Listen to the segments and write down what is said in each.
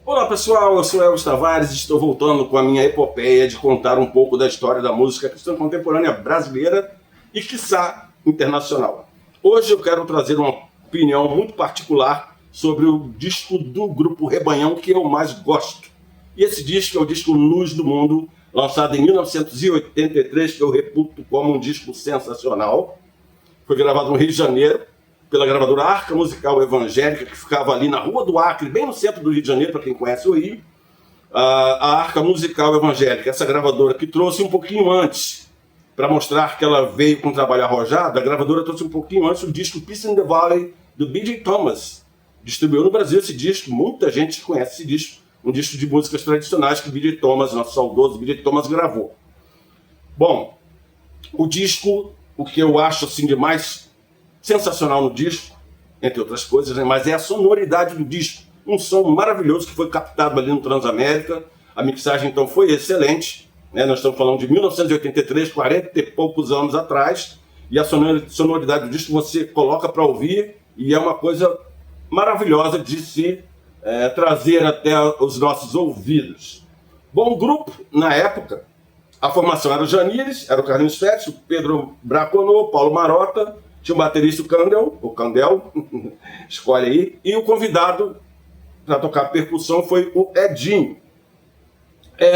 Olá pessoal, eu sou Elvis Tavares e estou voltando com a minha epopeia de contar um pouco da história da música cristã contemporânea brasileira e, quiçá, internacional. Hoje eu quero trazer uma opinião muito particular sobre o disco do grupo Rebanhão que eu mais gosto. E esse disco é o disco Luz do Mundo, lançado em 1983, que eu reputo como um disco sensacional. Foi gravado no Rio de Janeiro, pela gravadora Arca Musical Evangélica, que ficava ali na Rua do Acre, bem no centro do Rio de Janeiro, para quem conhece o Rio. A Arca Musical Evangélica, essa gravadora que trouxe um pouquinho antes, para mostrar que ela veio com um trabalho arrojado, a gravadora trouxe um pouquinho antes o disco Peace in the Valley, do B.J. Thomas. Distribuiu no Brasil esse disco, muita gente conhece esse disco, um disco de músicas tradicionais que B.J. Thomas, nosso saudoso B.J. Thomas, gravou. Bom, o disco, o que eu acho assim de mais sensacional no disco, entre outras coisas, né? Mas é a sonoridade do disco. Um som maravilhoso que foi captado ali no Transamérica. A mixagem então foi excelente, né? Nós estamos falando de 1983, 40 e poucos anos atrás, e a sonoridade do disco você coloca para ouvir e é uma coisa maravilhosa de se trazer até os nossos ouvidos. Bom, o grupo, na época, a formação era o Janires, era o Carlinhos Fetch, o Pedro Braconô, Paulo Marota, tinha o baterista o Candel, escolhe aí, e o convidado para tocar percussão foi o Edinho.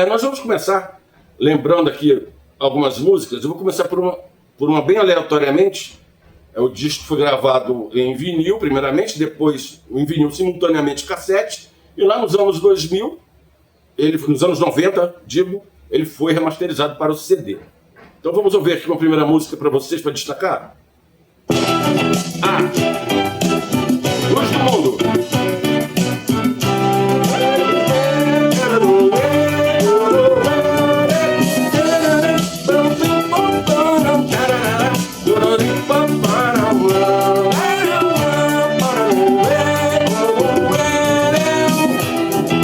Nós vamos começar lembrando aqui algumas músicas. Eu vou começar por uma bem aleatoriamente. O disco foi gravado em vinil, primeiramente, depois em vinil simultaneamente cassete, e lá nos anos 2000, nos anos 90, ele foi remasterizado para o CD. Então vamos ouvir aqui uma primeira música para vocês, para destacar. Luz do Mundo.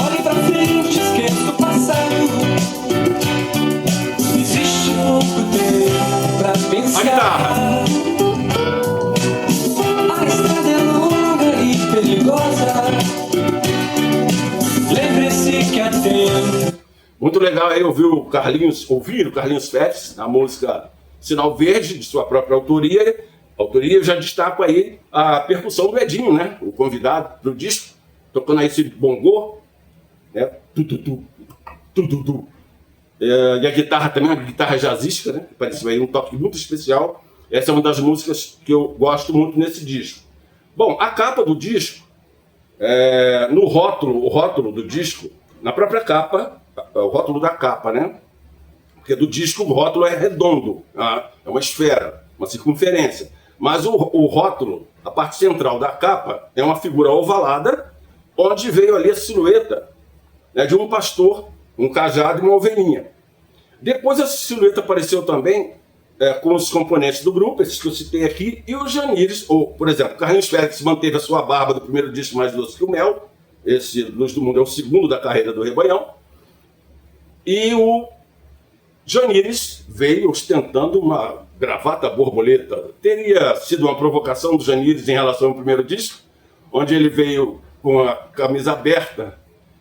Olhe pra frente, esqueça o passado. Existe pouco tempo pra pensar. A guitarra. Muito legal aí ouvir o Carlinhos Fetch, a música Sinal Verde, de sua própria autoria. Eu já destaco aí a percussão do Edinho, né? O convidado do disco, tocando aí esse bongô, né? E a guitarra também, uma guitarra jazzística, né? Pareceu aí um toque muito especial. Essa é uma das músicas que eu gosto muito nesse disco. Bom, a capa do disco, no rótulo, o rótulo do disco, na própria capa, o rótulo da capa, né? Porque do disco o rótulo é redondo, é uma esfera, uma circunferência. Mas o rótulo, a parte central da capa, é uma figura ovalada, onde veio ali a silhueta, né, de um pastor, um cajado e uma ovelhinha. Depois essa silhueta apareceu também com os componentes do grupo, esses que eu citei aqui, e o Janires, ou, por exemplo, Carlinhos Félix manteve a sua barba do primeiro disco Mais Doce que o Mel. Esse Luz do Mundo é o segundo da carreira do Rebanhão. E o Janires veio ostentando uma gravata borboleta. Teria sido uma provocação do Janires em relação ao primeiro disco, onde ele veio com a camisa aberta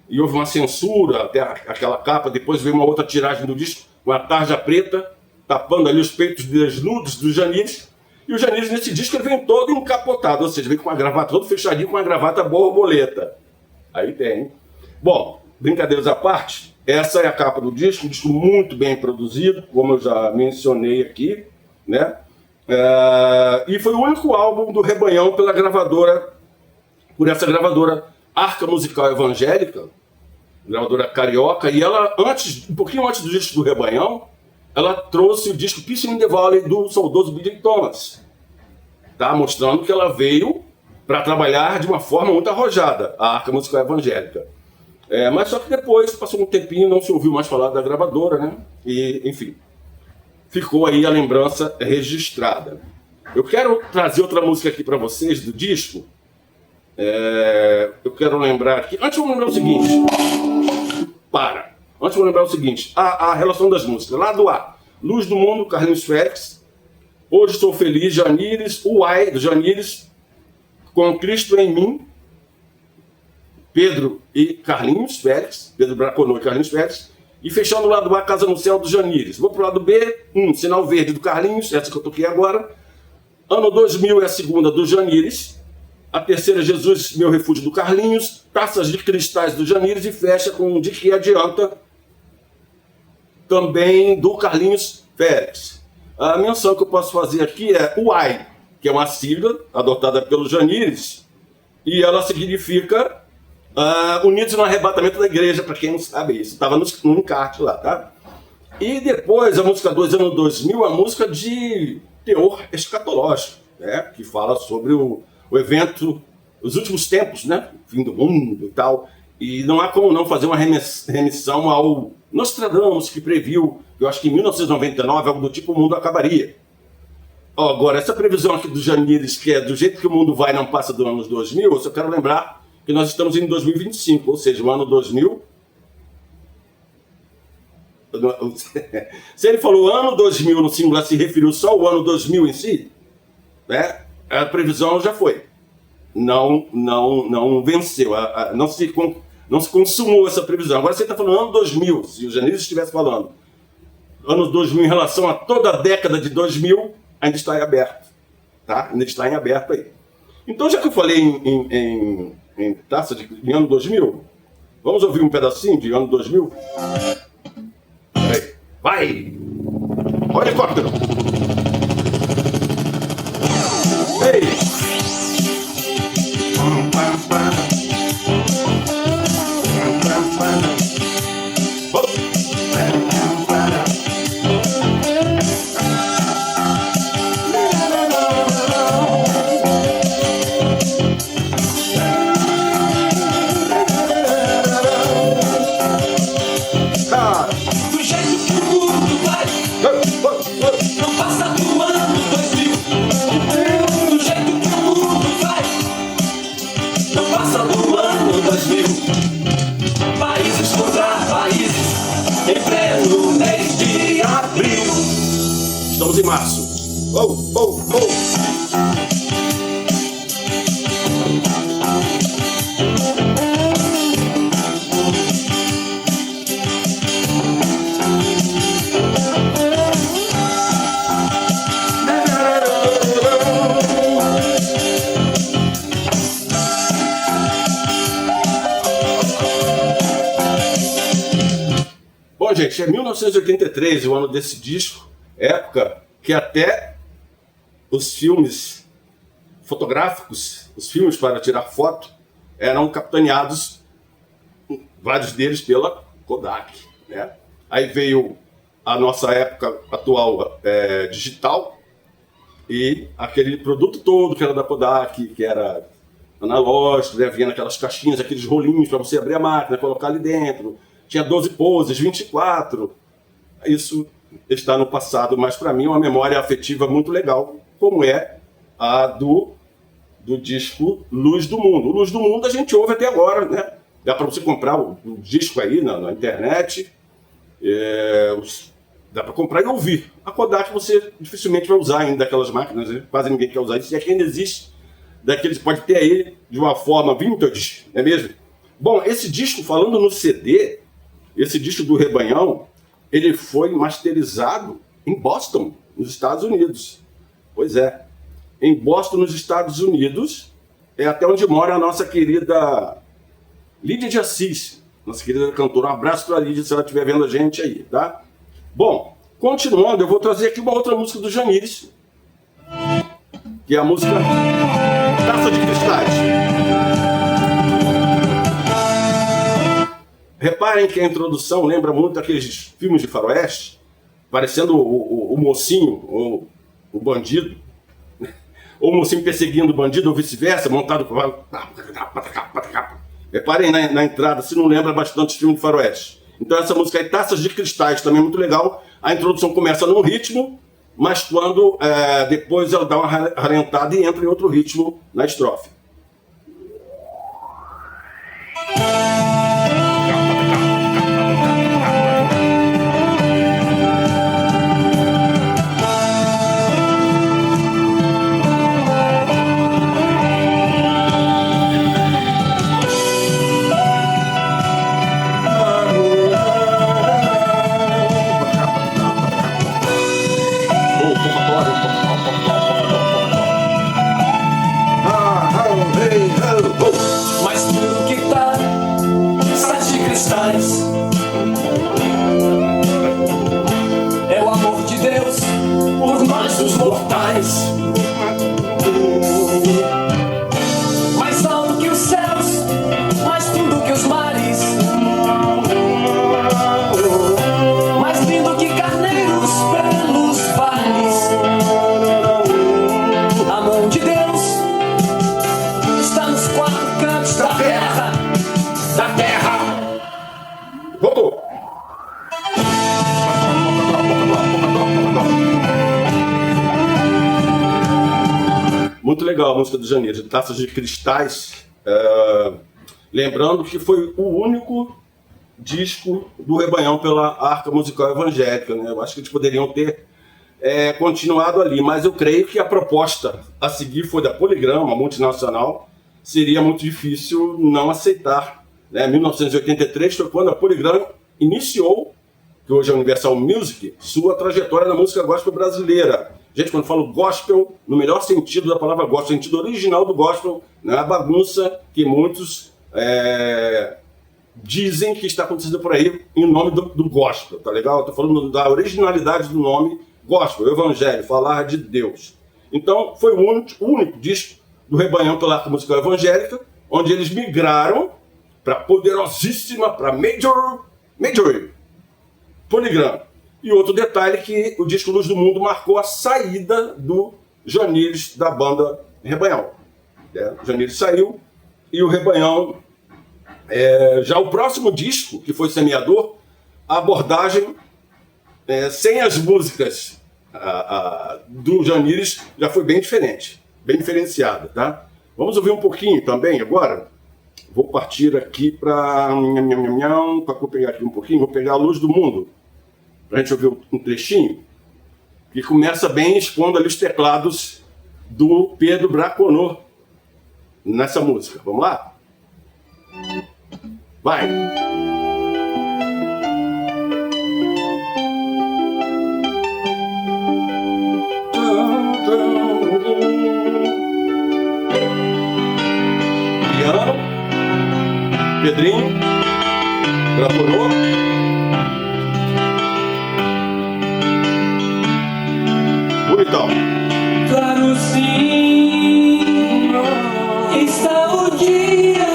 e houve uma censura até aquela capa. Depois veio uma outra tiragem do disco com a tarja preta, tapando ali os peitos desnudos do Janires. E o Janires, nesse disco, ele vem todo encapotado, ou seja, vem com uma gravata, todo fechadinho com uma gravata borboleta. Aí tem. Bom, brincadeiras à parte, essa é a capa do disco, um disco muito bem produzido, como eu já mencionei aqui, né? E foi o único álbum do Rebanhão por essa gravadora Arca Musical Evangélica, gravadora carioca, e ela, um pouquinho antes do disco do Rebanhão, ela trouxe o disco Peace in the Valley do saudoso B.J. Thomas, tá? Mostrando que ela veio para trabalhar de uma forma muito arrojada, a Arca Musical Evangélica. Mas só que depois, passou um tempinho, não se ouviu mais falar da gravadora, né? E, enfim, ficou aí a lembrança registrada. Eu quero trazer outra música aqui para vocês do disco. Eu quero lembrar aqui... Antes vamos lembrar o seguinte. Antes vamos lembrar o seguinte. A relação das músicas. Lado A, Luz do Mundo, Carlinhos Félix. Hoje Sou Feliz, Janires. O Ai, do Janires. Com Cristo em Mim, Pedro e Carlinhos Félix, Pedro Braconô e Carlinhos Félix, e fechando o lado A, Casa no Céu do Janires. Vou pro lado B, Sinal Verde do Carlinhos, essa que eu toquei agora. Ano 2000 é a segunda do Janires, a terceira Jesus, Meu Refúgio do Carlinhos, Taças de Cristais do Janires e fecha com De Que Adianta, também do Carlinhos Félix. A menção que eu posso fazer aqui é UAI, que é uma sigla adotada pelo Janires, e ela significa Unidos no Arrebatamento da Igreja, para quem não sabe isso, estava no encarte lá, tá? E depois a música 2, ano 2000, a música de teor escatológico, né? Que fala sobre o evento, os últimos tempos, né? Fim do mundo e tal. E não há como não fazer uma remissão ao Nostradamus, que previu, eu acho que em 1999, algo do tipo, o mundo acabaria. Agora, essa previsão aqui do Janires, que é do jeito que o mundo vai, não passa dos anos 2000, eu só quero lembrar que nós estamos em 2025, ou seja, o ano 2000... Se ele falou ano 2000 no singular, se referiu só ao ano 2000 em si, né? A previsão já foi. Não venceu, não se consumou essa previsão. Agora você está falando ano 2000, se o Janires estivesse falando ano 2000 em relação a toda a década de 2000, ainda está em aberto, tá? Ainda está em aberto aí. Então, já que eu falei em taça de ano 2000, vamos ouvir um pedacinho de ano 2000? Vai! Olha, helicóptero! Ei! Do jeito que o mundo vai, não passa do ano 2000. Do jeito que o mundo vai, não passa do ano 2000. Países contra países, em pleno mês de abril. Estamos em março. Bom, gente, é 1983, o ano desse disco, época que até os filmes fotográficos, os filmes para tirar foto, eram capitaneados, vários deles pela Kodak, né? Aí veio a nossa época atual digital e aquele produto todo que era da Kodak, que era analógico, né? Vinha naquelas caixinhas, aqueles rolinhos para você abrir a máquina, colocar ali dentro. Tinha 12 poses, 24. Isso está no passado, mas para mim é uma memória afetiva muito legal, como é a do disco Luz do Mundo. O Luz do Mundo a gente ouve até agora, né? Dá para você comprar o disco aí na internet, dá para comprar e ouvir. A Kodak você dificilmente vai usar ainda aquelas máquinas, né? Quase ninguém quer usar isso, e aqui ainda existe, daqueles pode ter aí de uma forma vintage, não é mesmo? Bom, esse disco, falando no CD, esse disco do Rebanhão, ele foi masterizado em Boston, nos Estados Unidos. Pois é, em Boston, nos Estados Unidos, é até onde mora a nossa querida Lídia de Assis, nossa querida cantora. Um abraço para a Lídia, se ela estiver vendo a gente aí, tá? Bom, continuando, eu vou trazer aqui uma outra música do Janires, que é a música Taça de Cristais. Reparem que a introdução lembra muito aqueles filmes de faroeste, parecendo o mocinho, ou o bandido, ou o mocinho perseguindo o bandido, ou vice-versa, montado com o cavalo. Reparem na entrada, se não lembra bastante de filme de faroeste. Então essa música aí, Taças de Cristais, também é muito legal. A introdução começa num ritmo, mas quando depois ela dá uma ralentado e entra em outro ritmo na estrofe. legal a música do Janeiros, Taças de Cristais. Lembrando que foi o único disco do Rebanhão pela Arca Musical Evangélica, né? Eu acho que eles poderiam ter continuado ali, mas eu creio que a proposta a seguir foi da Poligrama, multinacional, seria muito difícil não aceitar. Né? 1983 foi quando a Poligrama iniciou, que hoje é a Universal Music, sua trajetória na música gospel brasileira. Gente, quando eu falo gospel, no melhor sentido da palavra gospel, sentido original do gospel, não é a bagunça que muitos dizem que está acontecendo por aí em nome do gospel, tá legal? Estou falando da originalidade do nome gospel, evangelho, falar de Deus. Então, foi o único disco do Rebanhão pela Arca Musical Evangélica, onde eles migraram para poderosíssima, para Major Poligrama. E outro detalhe que o disco Luz do Mundo marcou a saída do Janires da banda Rebanhão. O Janires saiu e o Rebanhão, já o próximo disco, que foi Semeador, a abordagem sem as músicas do Janires já foi bem diferente, bem diferenciada, tá? Vamos ouvir um pouquinho também agora. Vou partir aqui para... Vou pegar aqui um pouquinho, vou pegar a Luz do Mundo, para a gente ouvir um trechinho, que começa bem expondo ali os teclados do Pedro Braconô nessa música. Vamos lá? Vai! Piano, Pedrinho, Braconô. Bonitão. Claro, sim, está o dia.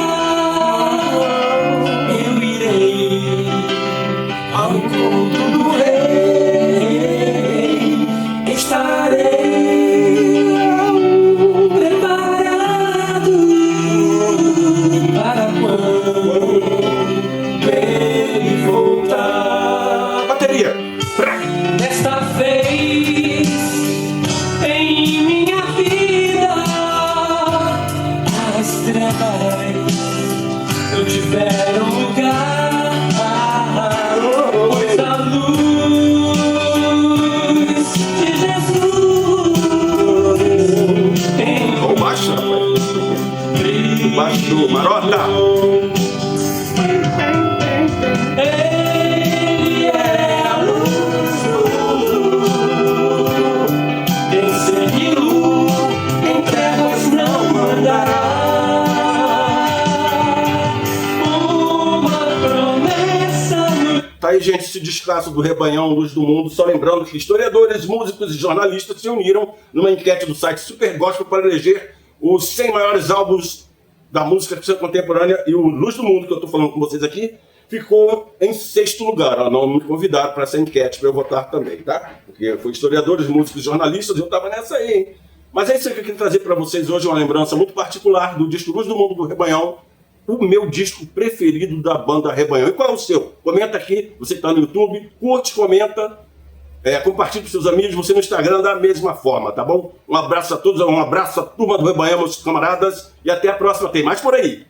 Eu irei ao encontro do rei. Estarei preparado para quando ele voltar. Bateria. Desta vez em minha vida as trevas não tiveram lugar, pois a luz de Jesus Vamos baixo, rapaz. Baixo do Marota. Ele é a luz do mundo. Quem segui-lo em trevas não andará. Uma promessa no... Tá aí, gente, esse descasso do Rebanhão Luz do Mundo. Só lembrando que historiadores, músicos e jornalistas se uniram numa enquete do site Super Gospel para eleger os 100 maiores álbuns da música cristã contemporânea, e o Luz do Mundo, que eu estou falando com vocês aqui, ficou em 6º lugar. Não me convidaram para essa enquete para eu votar também, tá? Porque foi historiadores, músicos e jornalistas, eu estava nessa aí, hein? Mas é isso aí que eu queria trazer para vocês hoje, uma lembrança muito particular do disco Luz do Mundo do Rebanhão, o meu disco preferido da banda Rebanhão. E qual é o seu? Comenta aqui, você que está no YouTube, curte, comenta, compartilhe com seus amigos, você no Instagram da mesma forma, tá bom? Um abraço a todos, um abraço à turma do Rebanhão, meus camaradas, e até a próxima, tem mais por aí.